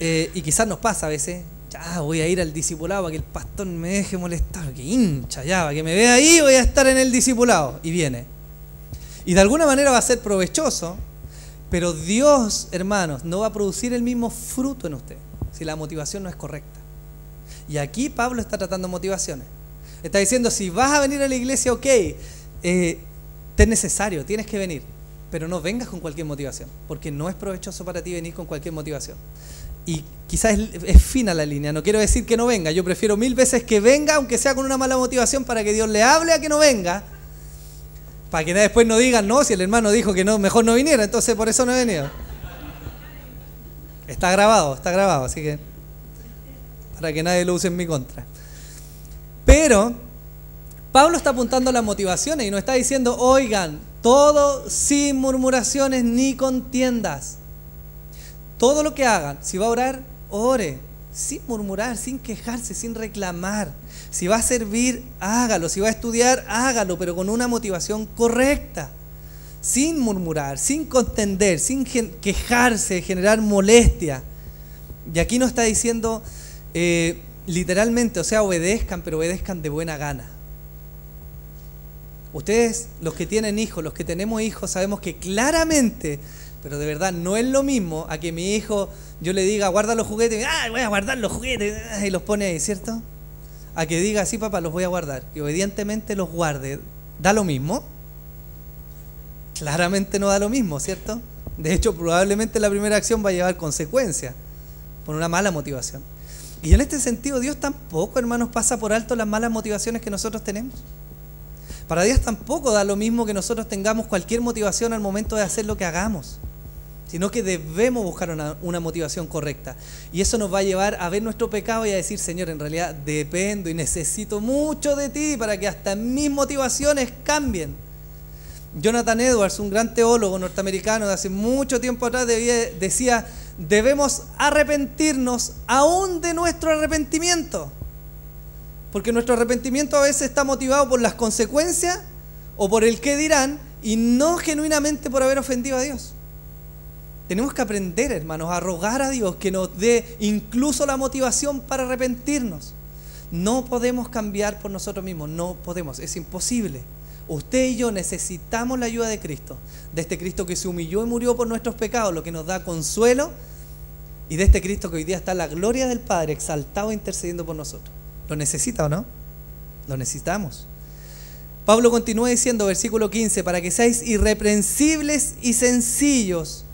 y quizás nos pasa a veces: ya voy a ir al discipulado para que el pastor me deje molestar, que hincha, ya, para que me vea ahí voy a estar en el discipulado. Y viene. Y de alguna manera va a ser provechoso, pero Dios, hermanos, no va a producir el mismo fruto en usted si la motivación no es correcta. Y aquí Pablo está tratando motivaciones. Está diciendo, si vas a venir a la iglesia, ok, te es necesario, tienes que venir, pero no vengas con cualquier motivación, porque no es provechoso para ti venir con cualquier motivación. Y quizás es fina la línea, no quiero decir que no venga, yo prefiero 1000 veces que venga, aunque sea con una mala motivación, para que Dios le hable a que no venga, para que después no digan, no, si el hermano dijo que no, mejor no viniera, entonces por eso no he venido. Está grabado, así que para que nadie lo use en mi contra. Pero Pablo está apuntando a las motivaciones y nos está diciendo, oigan, todo sin murmuraciones ni contiendas. Todo lo que hagan, si va a orar, ore, sin murmurar, sin quejarse, sin reclamar. Si va a servir, hágalo. Si va a estudiar, hágalo, pero con una motivación correcta. Sin murmurar, sin contender, sin quejarse, generar molestia. Y aquí nos está diciendo literalmente, o sea, obedezcan, pero obedezcan de buena gana. Ustedes, los que tienen hijos, los que tenemos hijos, sabemos que claramente, pero de verdad no es lo mismo a que mi hijo, yo le diga, guarda los juguetes, voy a guardar los juguetes, y los pone ahí, ¿cierto? A que diga, sí papá, los voy a guardar, y obedientemente los guarde. ¿Da lo mismo? Claramente no da lo mismo, ¿cierto? De hecho, probablemente la primera acción va a llevar consecuencias por una mala motivación. Y en este sentido, Dios tampoco, hermanos, pasa por alto las malas motivaciones que nosotros tenemos. Para Dios tampoco da lo mismo que nosotros tengamos cualquier motivación al momento de hacer lo que hagamos, sino que debemos buscar una motivación correcta. Y eso nos va a llevar a ver nuestro pecado y a decir, Señor, en realidad dependo y necesito mucho de ti para que hasta mis motivaciones cambien. Jonathan Edwards, un gran teólogo norteamericano de hace mucho tiempo atrás, decía, debemos arrepentirnos aún de nuestro arrepentimiento. Porque nuestro arrepentimiento a veces está motivado por las consecuencias o por el qué dirán y no genuinamente por haber ofendido a Dios. Tenemos que aprender, hermanos, a rogar a Dios que nos dé incluso la motivación para arrepentirnos. No podemos cambiar por nosotros mismos, no podemos, es imposible. Usted y yo necesitamos la ayuda de Cristo, de este Cristo que se humilló y murió por nuestros pecados, lo que nos da consuelo, y de este Cristo que hoy día está en la gloria del Padre, exaltado e intercediendo por nosotros. ¿Lo necesita o no? Lo necesitamos. Pablo continúa diciendo, versículo 15, para que seáis irreprensibles y sencillos,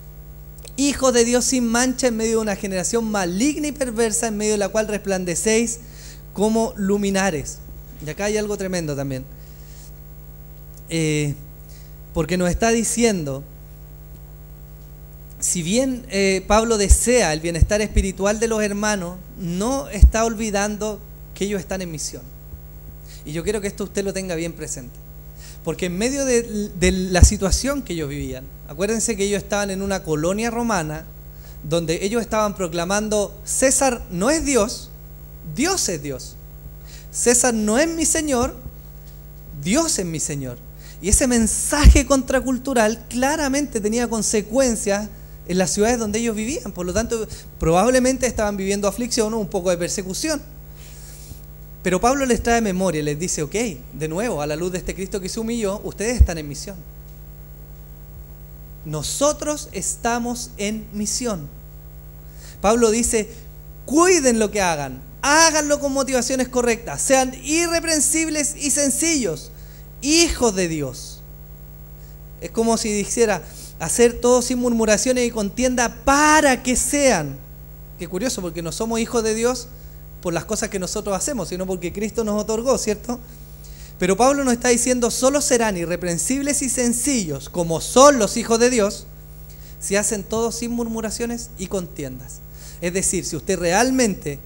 hijos de Dios sin mancha en medio de una generación maligna y perversa, en medio de la cual resplandecéis como luminares. Y acá hay algo tremendo también. Porque nos está diciendo, si bien Pablo desea el bienestar espiritual de los hermanos, no está olvidando que ellos están en misión. Y yo quiero que esto usted lo tenga bien presente. Porque en medio de la situación que ellos vivían, acuérdense que ellos estaban en una colonia romana, donde ellos estaban proclamando, César no es Dios, Dios es Dios. César no es mi Señor, Dios es mi Señor. Y ese mensaje contracultural claramente tenía consecuencias en las ciudades donde ellos vivían. Por lo tanto, probablemente estaban viviendo aflicción o un poco de persecución. Pero Pablo les trae memoria y les dice, ok, de nuevo, a la luz de este Cristo que se humilló, ustedes están en misión. Nosotros estamos en misión. Pablo dice, cuiden lo que hagan, háganlo con motivaciones correctas, sean irreprensibles y sencillos, hijos de Dios. Es como si dijera, hacer todo sin murmuraciones y contienda para que sean. Qué curioso, porque no somos hijos de Dios por las cosas que nosotros hacemos, sino porque Cristo nos otorgó, ¿cierto? Pero Pablo nos está diciendo, solo serán irreprensibles y sencillos, como son los hijos de Dios, si hacen todo sin murmuraciones y contiendas. Es decir, si usted realmente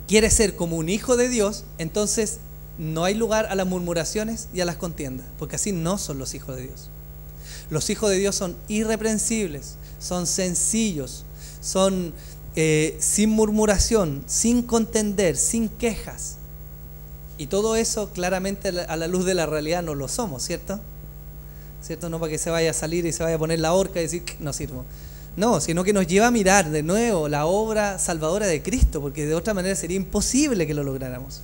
quiere ser como un hijo de Dios, entonces no hay lugar a las murmuraciones y a las contiendas, porque así no son los hijos de Dios. Los hijos de Dios son irreprensibles, son sencillos, son sin murmuración, sin contender, sin quejas. Y todo eso claramente a la luz de la realidad no lo somos, ¿cierto? ¿Cierto? No para que se vaya a salir y se vaya a poner la horca y decir que no sirvo. No, sino que nos lleva a mirar de nuevo la obra salvadora de Cristo, porque de otra manera sería imposible que lo lográramos.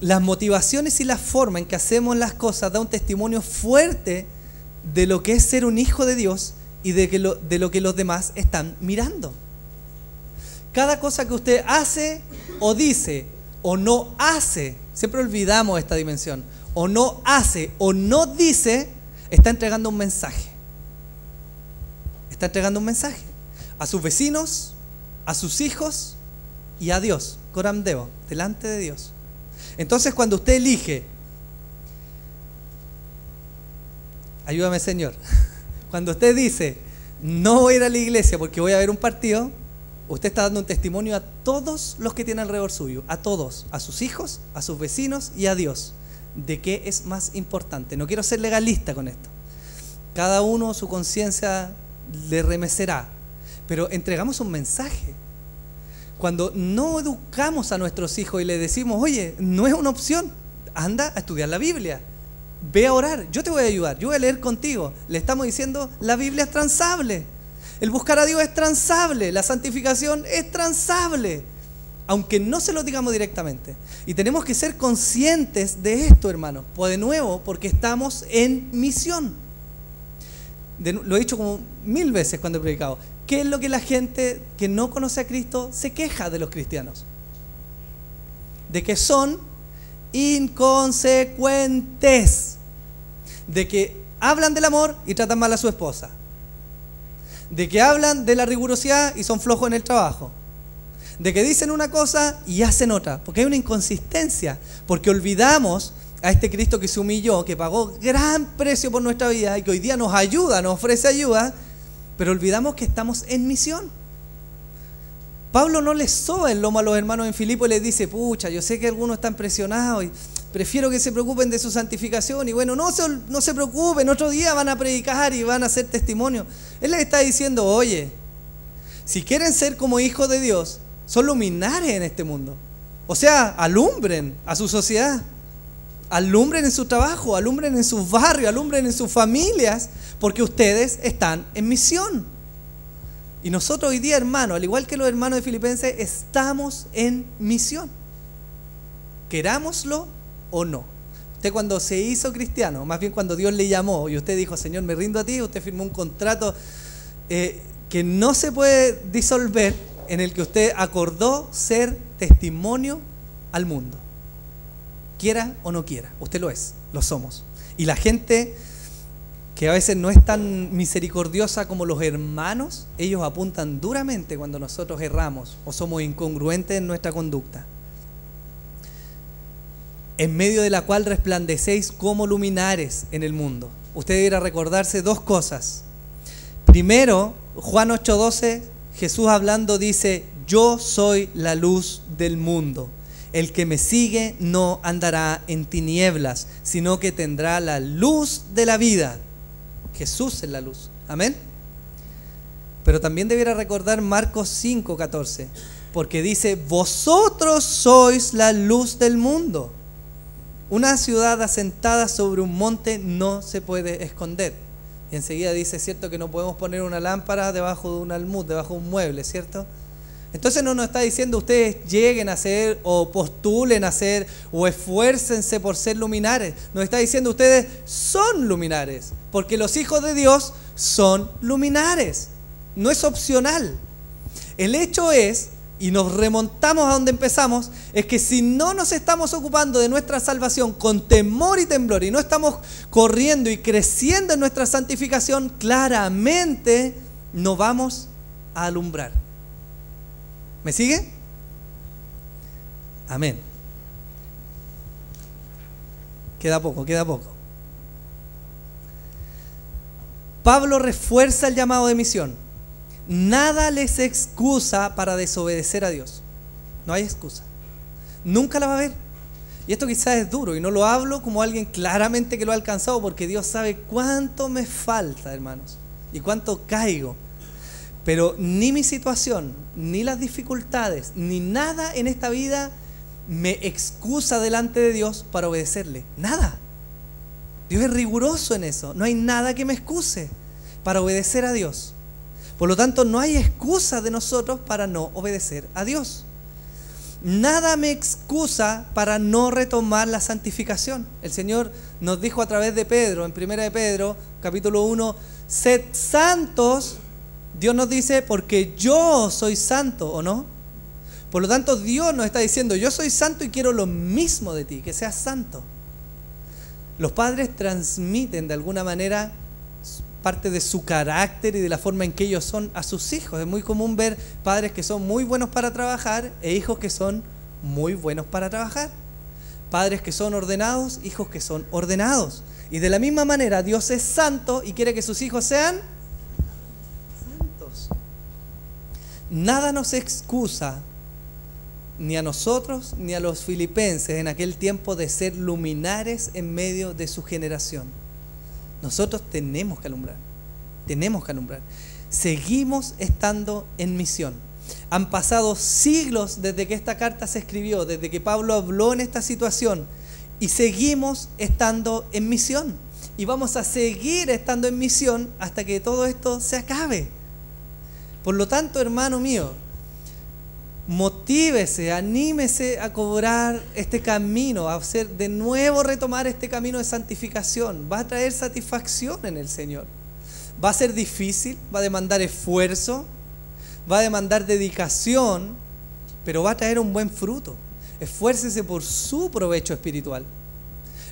Las motivaciones y la forma en que hacemos las cosas da un testimonio fuerte de lo que es ser un hijo de Dios y de lo que los demás están mirando. Cada cosa que usted hace o dice o no hace, siempre olvidamos esta dimensión, o no hace o no dice, está entregando un mensaje. Está entregando un mensaje a sus vecinos, a sus hijos y a Dios, Coram Deo, delante de Dios. Entonces, cuando usted elige, ayúdame Señor, cuando usted dice, no voy a ir a la iglesia porque voy a ver un partido, usted está dando un testimonio a todos los que tienen alrededor suyo, a todos, a sus hijos, a sus vecinos y a Dios, de qué es más importante. No quiero ser legalista con esto. Cada uno su conciencia le remecerá, pero entregamos un mensaje. Cuando no educamos a nuestros hijos y les decimos, oye, no es una opción, anda a estudiar la Biblia, ve a orar, yo te voy a ayudar, yo voy a leer contigo. Le estamos diciendo, la Biblia es transable, el buscar a Dios es transable, la santificación es transable, aunque no se lo digamos directamente. Y tenemos que ser conscientes de esto, hermanos, pues de nuevo, porque estamos en misión. Lo he dicho como 1000 veces cuando he predicado. ¿Qué es lo que la gente que no conoce a Cristo se queja de los cristianos? De que son inconsecuentes, de que hablan del amor y tratan mal a su esposa, de que hablan de la rigurosidad y son flojos en el trabajo, de que dicen una cosa y hacen otra, porque hay una inconsistencia, porque olvidamos a este Cristo que se humilló, que pagó gran precio por nuestra vida y que hoy día nos ayuda, nos ofrece ayuda, pero olvidamos que estamos en misión. Pablo no les soba el lomo a los hermanos en Filipo y les dice, pucha, yo sé que algunos están presionados y prefiero que se preocupen de su santificación, y bueno, no se preocupen, otro día van a predicar y van a hacer testimonio. Él les está diciendo, oye, si quieren ser como hijos de Dios, son luminares en este mundo. O sea, alumbren a su sociedad, alumbren en su trabajo, alumbren en sus barrios, alumbren en sus familias, porque ustedes están en misión. Y nosotros hoy día, hermanos, al igual que los hermanos de Filipenses, estamos en misión, querámoslo o no. Usted cuando se hizo cristiano, más bien cuando Dios le llamó y usted dijo, Señor, me rindo a ti, usted firmó un contrato que no se puede disolver, en el que usted acordó ser testimonio al mundo. Quiera o no quiera, usted lo es, lo somos. Y la gente que a veces no es tan misericordiosa como los hermanos, ellos apuntan duramente cuando nosotros erramos o somos incongruentes en nuestra conducta. En medio de la cual resplandecéis como luminares en el mundo. Usted deberá recordarse dos cosas. Primero, Juan 8:12, Jesús hablando dice, yo soy la luz del mundo. El que me sigue no andará en tinieblas, sino que tendrá la luz de la vida. Jesús es la luz. Amén. Pero también debiera recordar Marcos 5:14, porque dice, vosotros sois la luz del mundo. Una ciudad asentada sobre un monte no se puede esconder. Y enseguida dice, ¿cierto? Que no podemos poner una lámpara debajo de un almud, debajo de un mueble, ¿cierto? Entonces no nos está diciendo ustedes lleguen a ser o postulen a ser o esfuércense por ser luminares. Nos está diciendo ustedes son luminares, porque los hijos de Dios son luminares. No es opcional. El hecho es, y nos remontamos a donde empezamos, es que si no nos estamos ocupando de nuestra salvación con temor y temblor y no estamos corriendo y creciendo en nuestra santificación, claramente no vamos a alumbrar. ¿Me sigue? Amén. Queda poco. Pablo refuerza el llamado de misión. Nada les excusa para desobedecer a Dios. No hay excusa. Nunca la va a haber. Y esto quizás es duro y no lo hablo como alguien claramente que lo ha alcanzado, porque Dios sabe cuánto me falta, hermanos, y cuánto caigo. Pero ni mi situación, ni las dificultades, ni nada en esta vida me excusa delante de Dios para obedecerle. Nada. Dios es riguroso en eso. No hay nada que me excuse para obedecer a Dios. Por lo tanto, no hay excusa de nosotros para no obedecer a Dios. nada me excusa para no retomar la santificación. El Señor nos dijo a través de Pedro, en 1 de Pedro, capítulo 1, sed santos. Dios nos dice, porque yo soy santo, ¿o no? Por lo tanto, Dios nos está diciendo, yo soy santo y quiero lo mismo de ti, que seas santo. Los padres transmiten de alguna manera parte de su carácter y de la forma en que ellos son a sus hijos. Es muy común ver padres que son muy buenos para trabajar e hijos que son muy buenos para trabajar. Padres que son ordenados, hijos que son ordenados. Y de la misma manera, Dios es santo y quiere que sus hijos sean santos. Nada nos excusa, ni a nosotros ni a los filipenses en aquel tiempo, de ser luminares en medio de su generación. Nosotros tenemos que alumbrar, Seguimos estando en misión. Han pasado siglos desde que esta carta se escribió, desde que Pablo habló en esta situación, y seguimos estando en misión. Y vamos a seguir estando en misión hasta que todo esto se acabe. Por lo tanto, hermano mío, motívese, anímese a cobrar este camino, a hacer de nuevo, retomar este camino de santificación. Va a traer satisfacción en el Señor. Va a ser difícil, va a demandar esfuerzo, va a demandar dedicación, pero va a traer un buen fruto. Esfuércese por su provecho espiritual.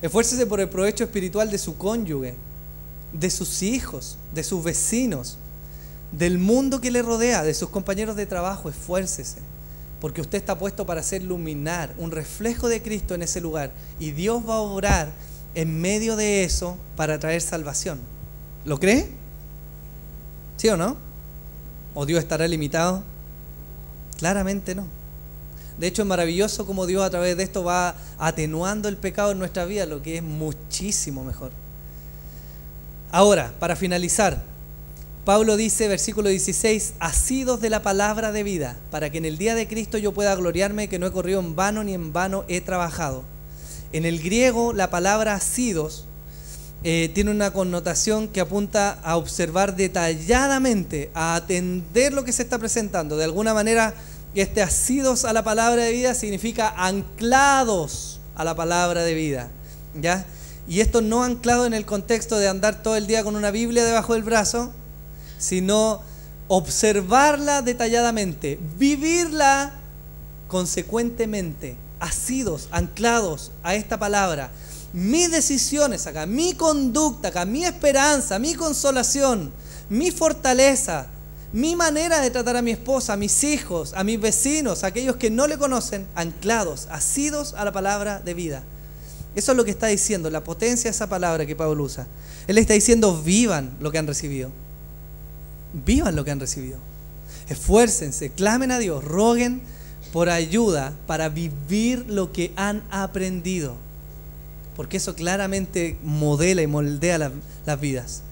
Esfuércese por el provecho espiritual de su cónyuge, de sus hijos, de sus vecinos, del mundo que le rodea, de sus compañeros de trabajo. Esfuércese, porque usted está puesto para ser luminar, un reflejo de Cristo en ese lugar, y Dios va a obrar en medio de eso para traer salvación. ¿Lo cree? ¿Sí o no? ¿O Dios estará limitado? Claramente no. De hecho, es maravilloso cómo Dios a través de esto va atenuando el pecado en nuestra vida, lo que es muchísimo mejor. Ahora, para finalizar, Pablo dice, versículo 16, asidos de la palabra de vida, para que en el día de Cristo yo pueda gloriarme que no he corrido en vano ni en vano he trabajado. En el griego, la palabra asidos tiene una connotación que apunta a observar detalladamente, a atender lo que se está presentando. De alguna manera, este asidos a la palabra de vida significa anclados a la palabra de vida, ¿ya? Y esto no anclado en el contexto de andar todo el día con una Biblia debajo del brazo, sino observarla detalladamente, vivirla consecuentemente, asidos, anclados a esta palabra. Mis decisiones acá, mi conducta acá, mi esperanza, mi consolación, mi fortaleza, mi manera de tratar a mi esposa, a mis hijos, a mis vecinos, a aquellos que no le conocen, anclados, asidos a la palabra de vida. Eso es lo que está diciendo, la potencia de esa palabra que Pablo usa. Él está diciendo, vivan lo que han recibido. Vivan lo que han recibido. Esfuércense, clamen a Dios, roguen por ayuda para vivir lo que han aprendido. Porque eso claramente modela y moldea las vidas.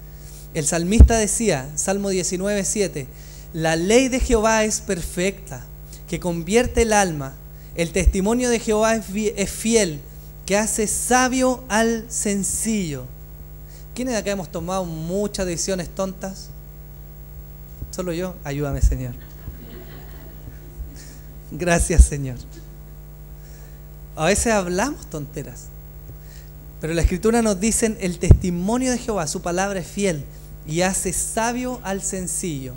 El salmista decía, Salmo 19:7, la ley de Jehová es perfecta, que convierte el alma. El testimonio de Jehová es fiel, que hace sabio al sencillo. ¿Quiénes de acá hemos tomado muchas decisiones tontas? ¿Solo yo? Ayúdame, Señor. Gracias, Señor. A veces hablamos tonteras, pero la Escritura nos dice, el testimonio de Jehová, su palabra es fiel y hace sabio al sencillo.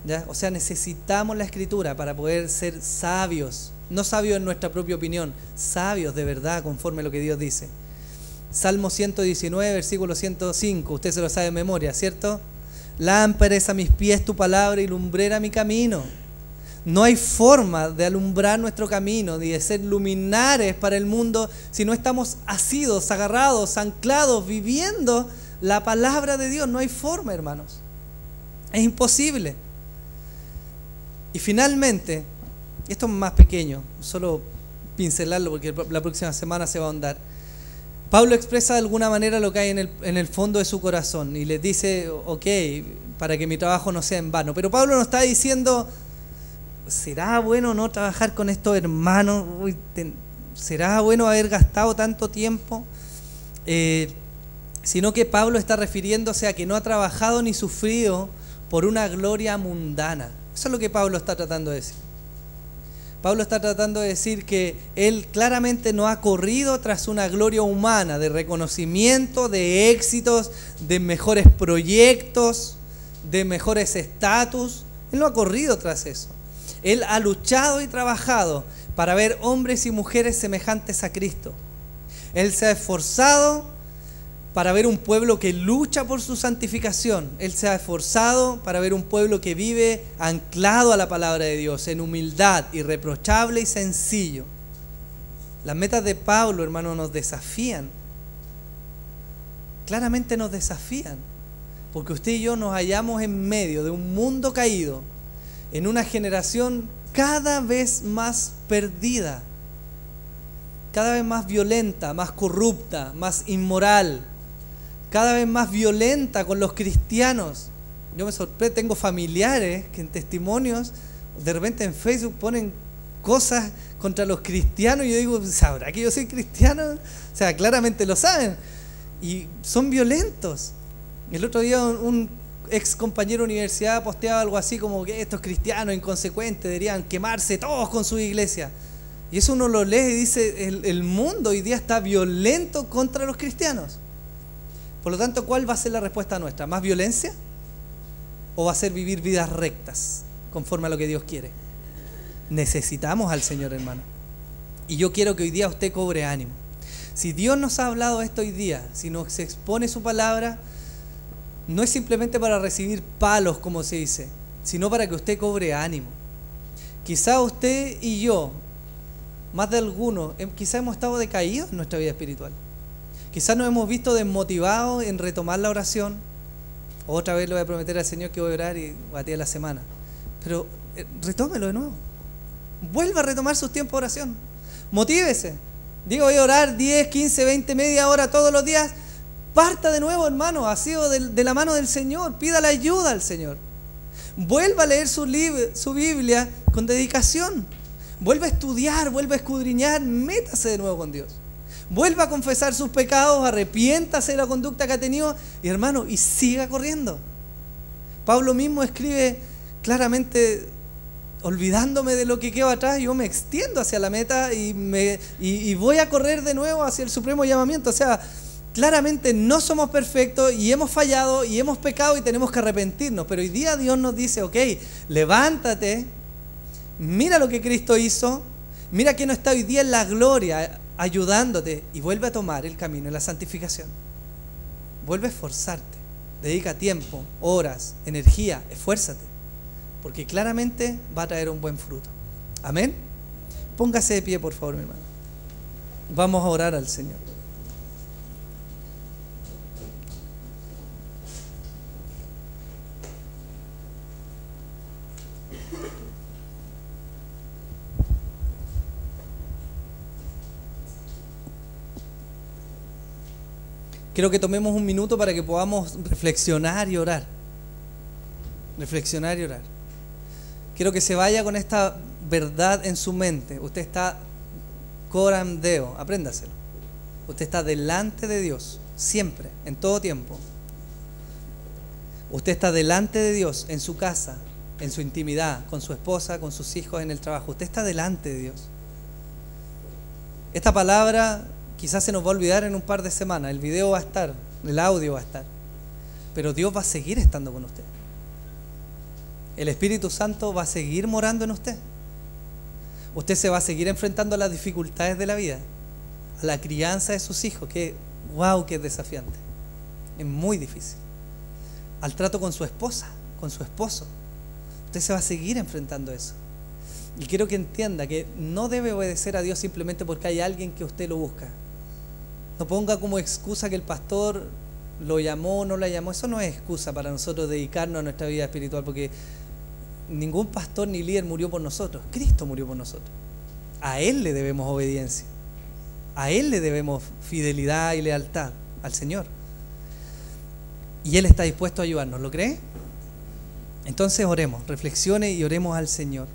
¿Ya? O sea, necesitamos la Escritura para poder ser sabios, no sabios en nuestra propia opinión, sabios de verdad conforme a lo que Dios dice. Salmo 119, versículo 105, usted se lo sabe de memoria, ¿cierto? Lámpara es a mis pies tu palabra y lumbrera mi camino. No hay forma de alumbrar nuestro camino ni de ser luminares para el mundo si no estamos asidos, agarrados, anclados, viviendo la palabra de Dios. No hay forma, hermanos. Es imposible. Y finalmente, esto es más pequeño, solo pincelarlo porque la próxima semana se va a ahondar. Pablo expresa de alguna manera lo que hay en el fondo de su corazón y les dice, ok, para que mi trabajo no sea en vano. Pero Pablo no está diciendo, ¿será bueno no trabajar con estos hermanos? ¿Será bueno haber gastado tanto tiempo? Sino que Pablo está refiriéndose a que no ha trabajado ni sufrido por una gloria mundana. Eso es lo que Pablo está tratando de decir. Pablo está tratando de decir que él claramente no ha corrido tras una gloria humana de reconocimiento, de éxitos, de mejores proyectos, de mejores estatus. Él no ha corrido tras eso. Él ha luchado y trabajado para ver hombres y mujeres semejantes a Cristo. Él se ha esforzado para ver un pueblo que lucha por su santificación. Él se ha esforzado para ver un pueblo que vive anclado a la palabra de Dios, en humildad, irreprochable y sencillo. Las metas de Pablo, hermano, nos desafían. Claramente nos desafían. Porque usted y yo nos hallamos en medio de un mundo caído, en una generación cada vez más perdida, cada vez más violenta, más corrupta, más inmoral, cada vez más violenta con los cristianos. Yo me sorprendo, tengo familiares que en testimonios de repente en Facebook ponen cosas contra los cristianos y yo digo, ¿sabrá que yo soy cristiano? O sea, claramente lo saben. Y son violentos. El otro día un ex compañero de universidad posteaba algo así como que estos cristianos inconsecuentes deberían quemarse todos con su iglesia. Y eso uno lo lee y dice, el mundo hoy día está violento contra los cristianos. Por lo tanto, ¿cuál va a ser la respuesta nuestra? ¿Más violencia? ¿O va a ser vivir vidas rectas, conforme a lo que Dios quiere? Necesitamos al Señor, hermano. Y yo quiero que hoy día usted cobre ánimo. Si Dios nos ha hablado esto hoy día, si nos expone su palabra, no es simplemente para recibir palos, como se dice, sino para que usted cobre ánimo. Quizá usted y yo, más de algunos, quizá hemos estado decaídos en nuestra vida espiritual. Quizás nos hemos visto desmotivados en retomar la oración. Otra vez le voy a prometer al Señor que voy a orar y a ti a la semana. Pero retómelo de nuevo. Vuelva a retomar sus tiempos de oración. Motívese. Digo, voy a orar 10, 15, 20, media hora todos los días. Parta de nuevo, hermano. Ha sido de la mano del Señor. Pida la ayuda al Señor. Vuelva a leer su Biblia con dedicación. Vuelva a estudiar, vuelva a escudriñar. Métase de nuevo con Dios. Vuelva a confesar sus pecados, arrepiéntase de la conducta que ha tenido y hermano, y siga corriendo. Pablo mismo escribe claramente, olvidándome de lo que quedó atrás, yo me extiendo hacia la meta y voy a correr de nuevo hacia el supremo llamamiento. O sea, claramente no somos perfectos y hemos fallado y hemos pecado y tenemos que arrepentirnos. Pero hoy día Dios nos dice, ok, levántate, mira lo que Cristo hizo, mira que no está hoy día en la gloria, ayudándote y vuelve a tomar el camino de la santificación. Vuelve a esforzarte, dedica tiempo, horas, energía, esfuérzate, porque claramente va a traer un buen fruto. Amén. Póngase de pie, por favor, mi hermano. Vamos a orar al Señor. Quiero que tomemos un minuto para que podamos reflexionar y orar. Reflexionar y orar. Quiero que se vaya con esta verdad en su mente. Usted está coram deo, apréndaselo. Usted está delante de Dios, siempre, en todo tiempo. Usted está delante de Dios en su casa, en su intimidad, con su esposa, con sus hijos, en el trabajo. Usted está delante de Dios. Esta palabra quizás se nos va a olvidar en un par de semanas. El video va a estar, el audio va a estar. Pero Dios va a seguir estando con usted. El Espíritu Santo va a seguir morando en usted. Usted se va a seguir enfrentando a las dificultades de la vida, a la crianza de sus hijos, que wow, que es desafiante. Es muy difícil. Al trato con su esposa, con su esposo. Usted se va a seguir enfrentando eso. Y quiero que entienda que no debe obedecer a Dios simplemente porque hay alguien que usted lo busca. No ponga como excusa que el pastor lo llamó o no la llamó. Eso no es excusa para nosotros dedicarnos a nuestra vida espiritual, porque ningún pastor ni líder murió por nosotros. Cristo murió por nosotros. A Él le debemos obediencia. A Él le debemos fidelidad y lealtad, al Señor. Y Él está dispuesto a ayudarnos. ¿Lo cree? Entonces oremos, reflexione y oremos al Señor.